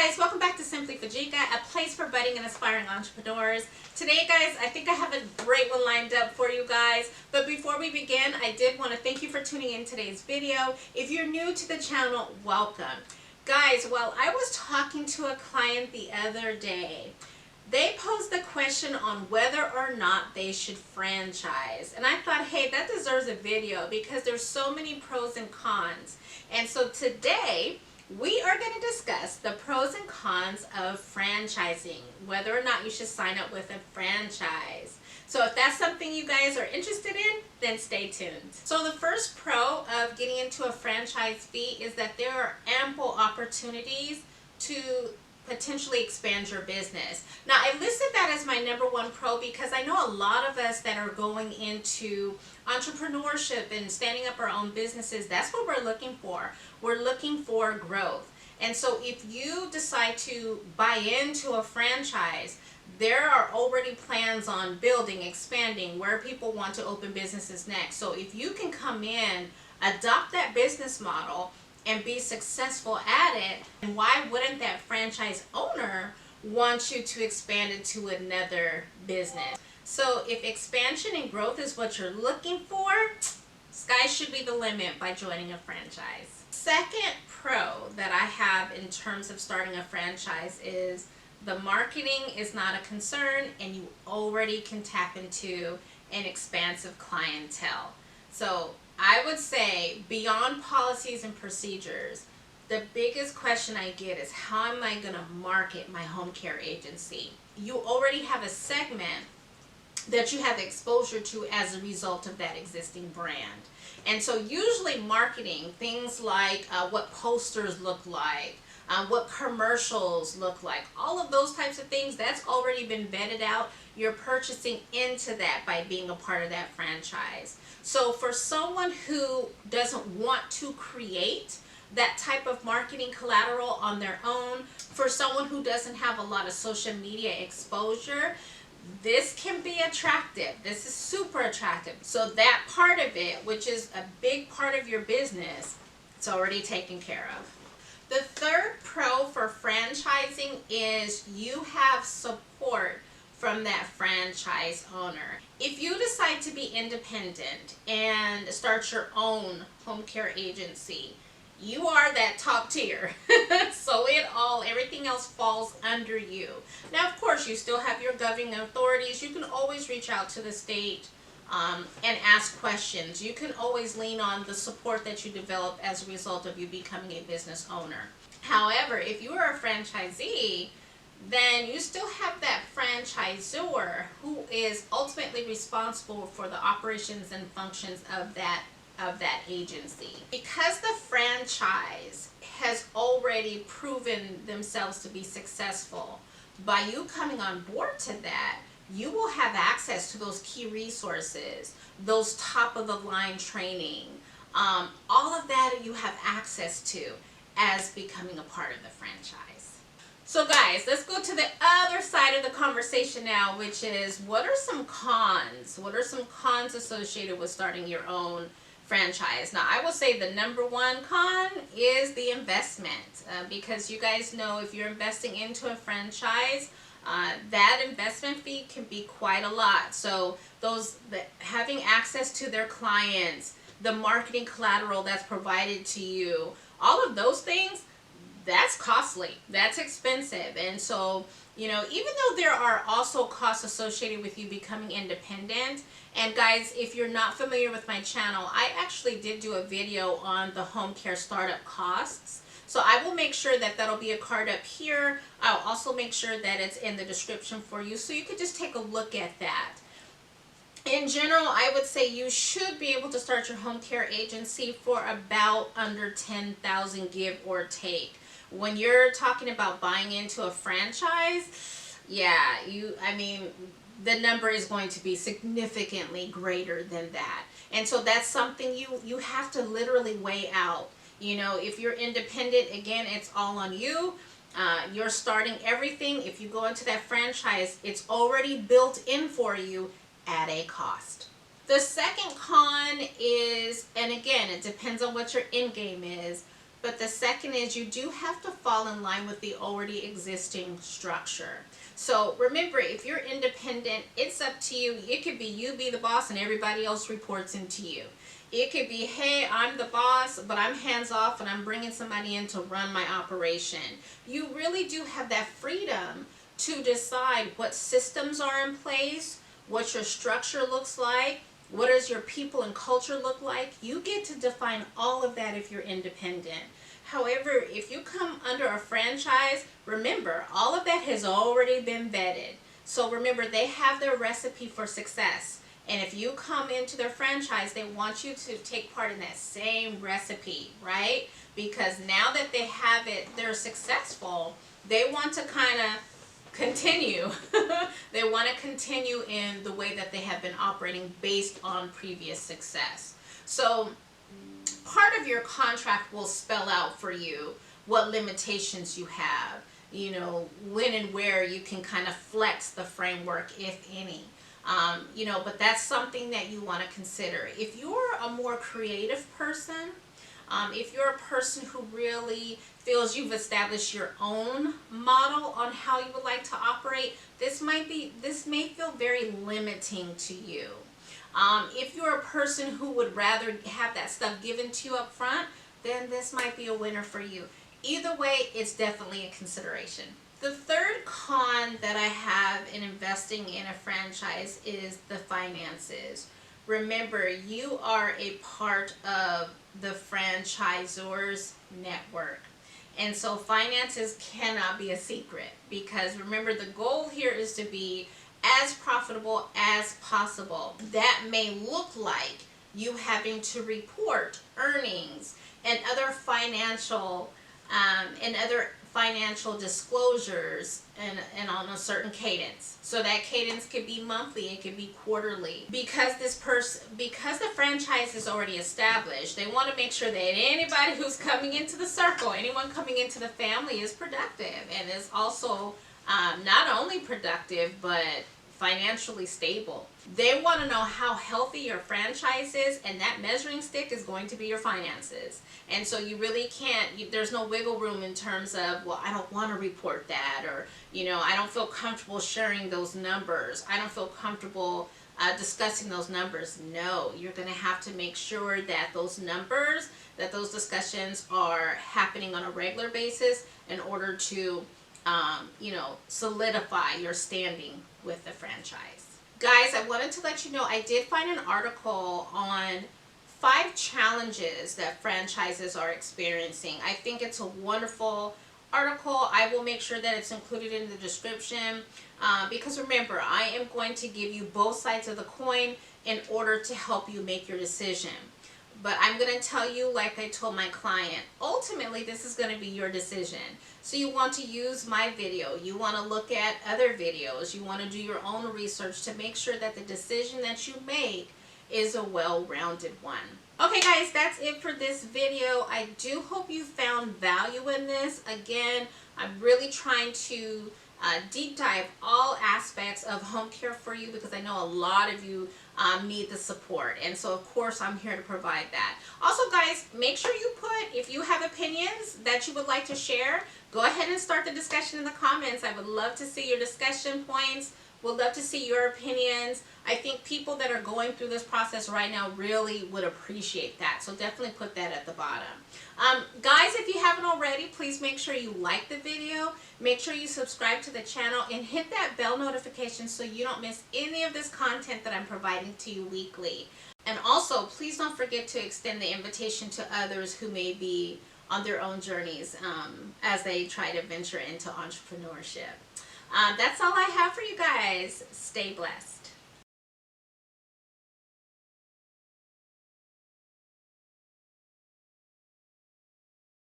guys, welcome back to Simply Fujica, a place for budding and aspiring entrepreneurs. Today guys, I think I have a great one lined up for you guys, but before we begin, I did want to thank you for tuning in today's video. If you're new to the channel, welcome. Guys, while I was talking to a client the other day, they posed the question on whether or not they should franchise. And I thought, hey, that deserves a video because there's so many pros and cons. And so today, we are going to discuss the pros and cons of franchising, whether or not you should sign up with a franchise. So if that's something you guys are interested in, then stay tuned. So the first pro of getting into a franchise fee is that there are ample opportunities to potentially expand your business. Now, I listed that as my number one pro because I know a lot of us that are going into entrepreneurship and standing up our own businesses, that's what we're looking for. We're looking for growth. And so if you decide to buy into a franchise, there are already plans on building, expanding, where people want to open businesses next. So if you can come in, adopt that business model, and be successful at it, and why wouldn't that franchise owner want you to expand it to another business? So if expansion and growth is what you're looking for, sky should be the limit by joining a franchise. Second pro that I have in terms of starting a franchise is the marketing is not a concern and you already can tap into an expansive clientele. So I would say beyond policies and procedures, the biggest question I get is how am I going to market my home care agency? You already have a segment that you have exposure to as a result of that existing brand. And so usually marketing, things like what posters look like, what commercials look like, all of those types of things, that's already been vetted out. You're purchasing into that by being a part of that franchise. So for someone who doesn't want to create that type of marketing collateral on their own, for someone who doesn't have a lot of social media exposure, this can be attractive. This is super attractive. So that part of it, which is a big part of your business, it's already taken care of. The third pro for franchising is you have support from that franchise owner. If you decide to be independent and start your own home care agency, you are that top tier. So everything else falls under you. Now, of course, you still have your governing authorities. You can always reach out to the state and ask questions. You can always lean on the support that you develop as a result of you becoming a business owner. However, if you are a franchisee, then you still have that franchisor who is ultimately responsible for the operations and functions of that agency. Because the franchise has already proven themselves to be succeful, by you coming on board to that, you will have access to those key resources, those top of the line training, all of that you have access to as becoming a part of the franchise. So guys, let's go to the other side of the conversation now, which is what are some cons? What are some cons associated with starting your own franchise? Now, I will say the number one con is the investment, because you guys know if you're investing into a franchise, that investment fee can be quite a lot. So having access to their clients, the marketing collateral that's provided to you, all of those things, that's costly, that's expensive. And so, you know, even though there are also costs associated with you becoming independent, and guys, if you're not familiar with my channel, I actually did do a video on the home care startup costs. So I will make sure that that'll be a card up here. I'll also make sure that it's in the description for you, so you could just take a look at that. In general, I would say you should be able to start your home care agency for about under $10,000, give or take. When you're talking about buying into a franchise, yeah, the number is going to be significantly greater than that. And so that's something you have to literally weigh out. You know, if you're independent, again, it's all on you. You're starting everything. If you go into that franchise, it's already built in for you at a cost. The second con is, and again, it depends on what your end game is, But the second is you do have to fall in line with the already existing structure. So remember, if you're independent, it's up to you. It could be you be the boss and everybody else reports into you. It could be, hey, I'm the boss, but I'm hands off and I'm bringing somebody in to run my operation. You really do have that freedom to decide what systems are in place, what your structure looks like, what does your people and culture look like. You get to define all of that if you're independent. However, if you come under a franchise, remember, all of that has already been vetted. So remember, they have their recipe for success. And if you come into their franchise, they want you to take part in that same recipe, right? Because now that they have it, they're successful, they want to kind of continue. They want to continue in the way that they have been operating based on previous success. So part of your contract will spell out for you what limitations you have, you know, when and where you can kind of flex the framework, if any. You know, but that's something that you want to consider. If you're a more creative person, if you're a person who really feels you've established your own model on how you would like to operate, this may feel very limiting to you. If you're a person who would rather have that stuff given to you up front, then this might be a winner for you. Either way, it's definitely a consideration. The third con that I have in investing in a franchise is the finances. Remember, you are a part of the franchisor's network. And so finances cannot be a secret, because remember, the goal here is to be as profitable as possible. That may look like you having to report earnings and other financial disclosures and on a certain cadence. So that cadence could be monthly, it could be quarterly. Because the franchise is already established, they want to make sure that anybody who's coming into the circle, anyone coming into the family, is productive and is also not only productive but financially stable. They want to know how healthy your franchise is, and that measuring stick is going to be your finances. And so you really can't, there's no wiggle room in terms of, well, I don't want to report that, or, you know, I don't feel comfortable sharing those numbers. I don't feel comfortable discussing those numbers. No, you're going to have to make sure that those numbers, that those discussions are happening on a regular basis in order to you know, solidify your standing with the franchise. Guys, I wanted to let you know I did find an article on 5 challenges that franchises are experiencing. I think it's a wonderful article. I will make sure that it's included in the description because remember, I am going to give you both sides of the coin in order to help you make your decision. But I'm going to tell you, like I told my client, ultimately this is going to be your decision. So you want to use my video, you want to look at other videos, you want to do your own research to make sure that the decision that you make is a well-rounded one. Okay guys, that's it for this video. I do hope you found value in this. Again, I'm really trying to deep dive all aspects of home care for you because I know a lot of you need the support, and so of course I'm here to provide that. Also guys, make sure you put, if you have opinions that you would like to share, go ahead and start the discussion in the comments. I would love to see your discussion points, would love to see your opinions. I think people that are going through this process right now really would appreciate that, so definitely put that at the bottom. Guys, if you haven't already, please make sure you like the video, make sure you subscribe to the channel, and hit that bell notification so you don't miss any of this content that I'm providing to you weekly. And also, please don't forget to extend the invitation to others who may be on their own journeys as they try to venture into entrepreneurship. That's all I have for you guys. Stay blessed.